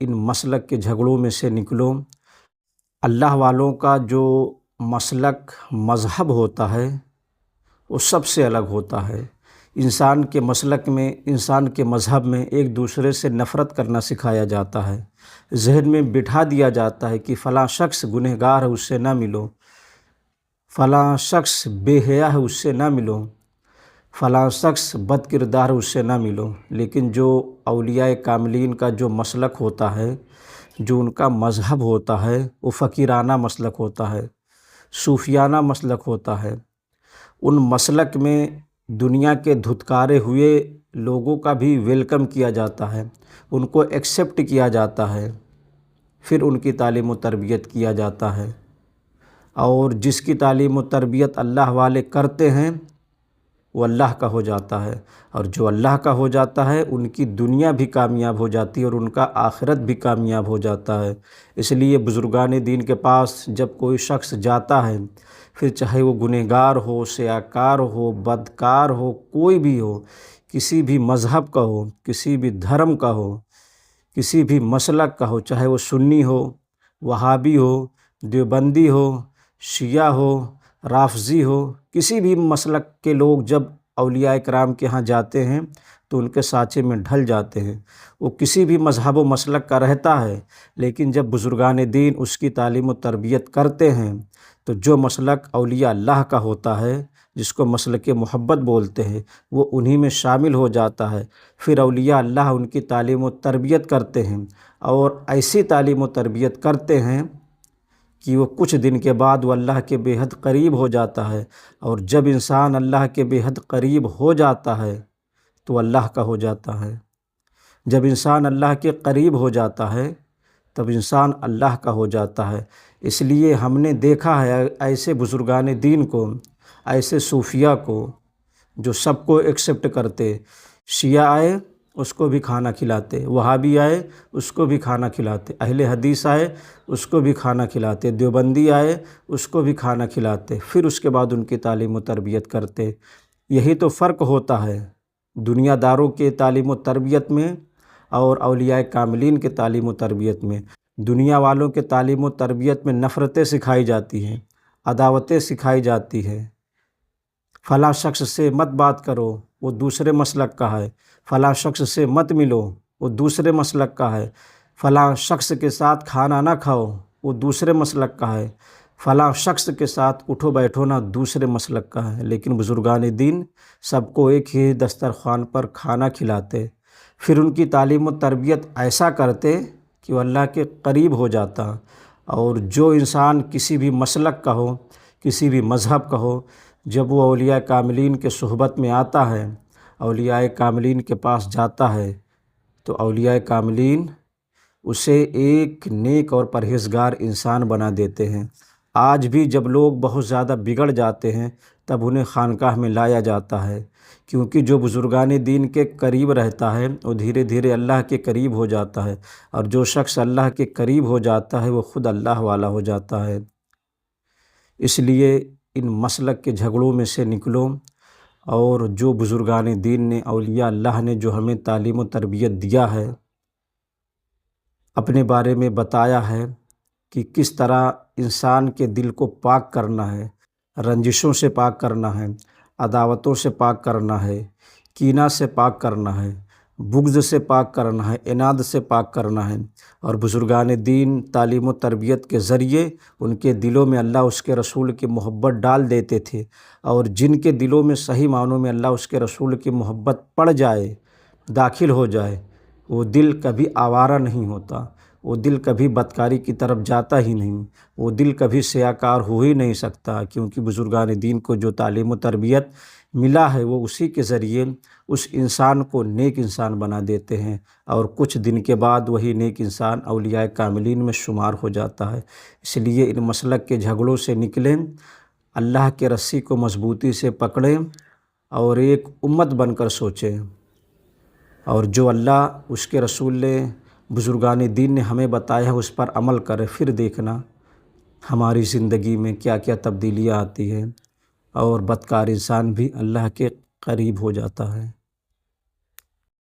ان مسلک کے جھگڑوں میں سے نکلو۔ اللہ والوں کا جو مسلک مذہب ہوتا ہے وہ سب سے الگ ہوتا ہے۔ انسان کے مسلک میں، انسان کے مذہب میں ایک دوسرے سے نفرت کرنا سکھایا جاتا ہے، ذہن میں بٹھا دیا جاتا ہے کہ فلاں شخص گنہگار ہے اس سے نہ ملو، فلاں شخص بے حیا ہے اس سے نہ ملو، فلاں شخص بد کردار ہے اس سے نہ ملو۔ لیکن جو اولیاء کاملین کا جو مسلک ہوتا ہے، جو ان کا مذہب ہوتا ہے، وہ فقیرانہ مسلک ہوتا ہے، صوفیانہ مسلک ہوتا ہے۔ ان مسلک میں دنیا کے دھتکارے ہوئے لوگوں کا بھی ویلکم کیا جاتا ہے، ان کو ایکسیپٹ کیا جاتا ہے، پھر ان کی تعلیم و تربیت کیا جاتا ہے۔ اور جس کی تعلیم و تربیت اللہ والے کرتے ہیں وہ اللہ کا ہو جاتا ہے، اور جو اللہ کا ہو جاتا ہے ان کی دنیا بھی کامیاب ہو جاتی ہے اور ان کا آخرت بھی کامیاب ہو جاتا ہے۔ اس لیے بزرگان دین کے پاس جب کوئی شخص جاتا ہے، پھر چاہے وہ گنہگار ہو، سیاکار ہو، بدکار ہو، کوئی بھی ہو، کسی بھی مذہب کا ہو، کسی بھی دھرم کا ہو، کسی بھی مسلک کا ہو، چاہے وہ سنی ہو، وہابی ہو، دیوبندی ہو، شیعہ ہو، رافضی ہو، کسی بھی مسلک کے لوگ جب اولیاء کرام کے ہاں جاتے ہیں تو ان کے سانچے میں ڈھل جاتے ہیں۔ وہ کسی بھی مذہب و مسلک کا رہتا ہے، لیکن جب بزرگان دین اس کی تعلیم و تربیت کرتے ہیں تو جو مسلک اولیاء اللہ کا ہوتا ہے، جس کو مسلک محبت بولتے ہیں، وہ انہی میں شامل ہو جاتا ہے۔ پھر اولیاء اللہ ان کی تعلیم و تربیت کرتے ہیں، اور ایسی تعلیم و تربیت کرتے ہیں کہ وہ کچھ دن کے بعد وہ اللہ کے بے حد قریب ہو جاتا ہے۔ اور جب انسان اللہ کے بے حد قریب ہو جاتا ہے تو اللہ کا ہو جاتا ہے۔ جب انسان اللہ کے قریب ہو جاتا ہے تب انسان اللہ کا ہو جاتا ہے۔ اس لیے ہم نے دیکھا ہے ایسے بزرگان دین کو، ایسے صوفیاء کو جو سب کو ایکسیپٹ کرتے، شیعہ آئے اس کو بھی کھانا کھلاتے، وہابی آئے اس کو بھی کھانا کھلاتے، اہل حدیث آئے اس کو بھی کھانا کھلاتے، دیوبندی آئے اس کو بھی کھانا کھلاتے، پھر اس کے بعد ان کی تعلیم و تربیت کرتے۔ یہی تو فرق ہوتا ہے دنیا داروں کے تعلیم و تربیت میں اور اولیاء کاملین کے تعلیم و تربیت میں۔ دنیا والوں کے تعلیم و تربیت میں نفرتیں سکھائی جاتی ہیں، عداوتیں سکھائی جاتی ہیں۔ فلاں شخص سے مت بات کرو، وہ دوسرے مسلک کا ہے، فلاں شخص سے مت ملو، وہ دوسرے مسلک کا ہے، فلاں شخص کے ساتھ کھانا نہ کھاؤ، وہ دوسرے مسلک کا ہے، فلاں شخص کے ساتھ اٹھو بیٹھو نہ، دوسرے مسلک کا ہے۔ لیکن بزرگان دین سب کو ایک ہی دسترخوان پر کھانا کھلاتے، پھر ان کی تعلیم و تربیت ایسا کرتے کہ وہ اللہ کے قریب ہو جاتا۔ اور جو انسان کسی بھی مسلک کا ہو، کسی بھی مذہب کا ہو، جب وہ اولیاء کاملین کے صحبت میں آتا ہے، اولیاء کاملین کے پاس جاتا ہے، تو اولیاء کاملین اسے ایک نیک اور پرہیزگار انسان بنا دیتے ہیں۔ آج بھی جب لوگ بہت زیادہ بگڑ جاتے ہیں تب انہیں خانقاہ میں لایا جاتا ہے، کیونکہ جو بزرگان دین کے قریب رہتا ہے وہ دھیرے دھیرے اللہ کے قریب ہو جاتا ہے، اور جو شخص اللہ کے قریب ہو جاتا ہے وہ خود اللہ والا ہو جاتا ہے۔ اس لیے ان مسلک کے جھگڑوں میں سے نکلو، اور جو بزرگان دین نے، اولیاء اللہ نے جو ہمیں تعلیم و تربیت دیا ہے، اپنے بارے میں بتایا ہے کہ کس طرح انسان کے دل کو پاک کرنا ہے، رنجشوں سے پاک کرنا ہے، عداوتوں سے پاک کرنا ہے، کینہ سے پاک کرنا ہے، بغض سے پاک کرنا ہے، عناد سے پاک کرنا ہے۔ اور بزرگان دین تعلیم و تربیت کے ذریعے ان کے دلوں میں اللہ اس کے رسول کی محبت ڈال دیتے تھے، اور جن کے دلوں میں صحیح معنوں میں اللہ اس کے رسول کی محبت پڑ جائے، داخل ہو جائے، وہ دل کبھی آوارہ نہیں ہوتا، وہ دل کبھی بدکاری کی طرف جاتا ہی نہیں، وہ دل کبھی سیاکار ہو ہی نہیں سکتا، کیونکہ بزرگان دین کو جو تعلیم و تربیت ملا ہے وہ اسی کے ذریعے اس انسان کو نیک انسان بنا دیتے ہیں، اور کچھ دن کے بعد وہی نیک انسان اولیاء کاملین میں شمار ہو جاتا ہے۔ اس لیے ان مسلک کے جھگڑوں سے نکلیں، اللہ کے رسی کو مضبوطی سے پکڑیں، اور ایک امت بن کر سوچیں، اور جو اللہ اس کے رسول نے، بزرگان دین نے ہمیں بتایا ہے اس پر عمل کرے، پھر دیکھنا ہماری زندگی میں کیا کیا تبدیلیاں آتی ہیں، اور بدکار انسان بھی اللہ کے قریب ہو جاتا ہے۔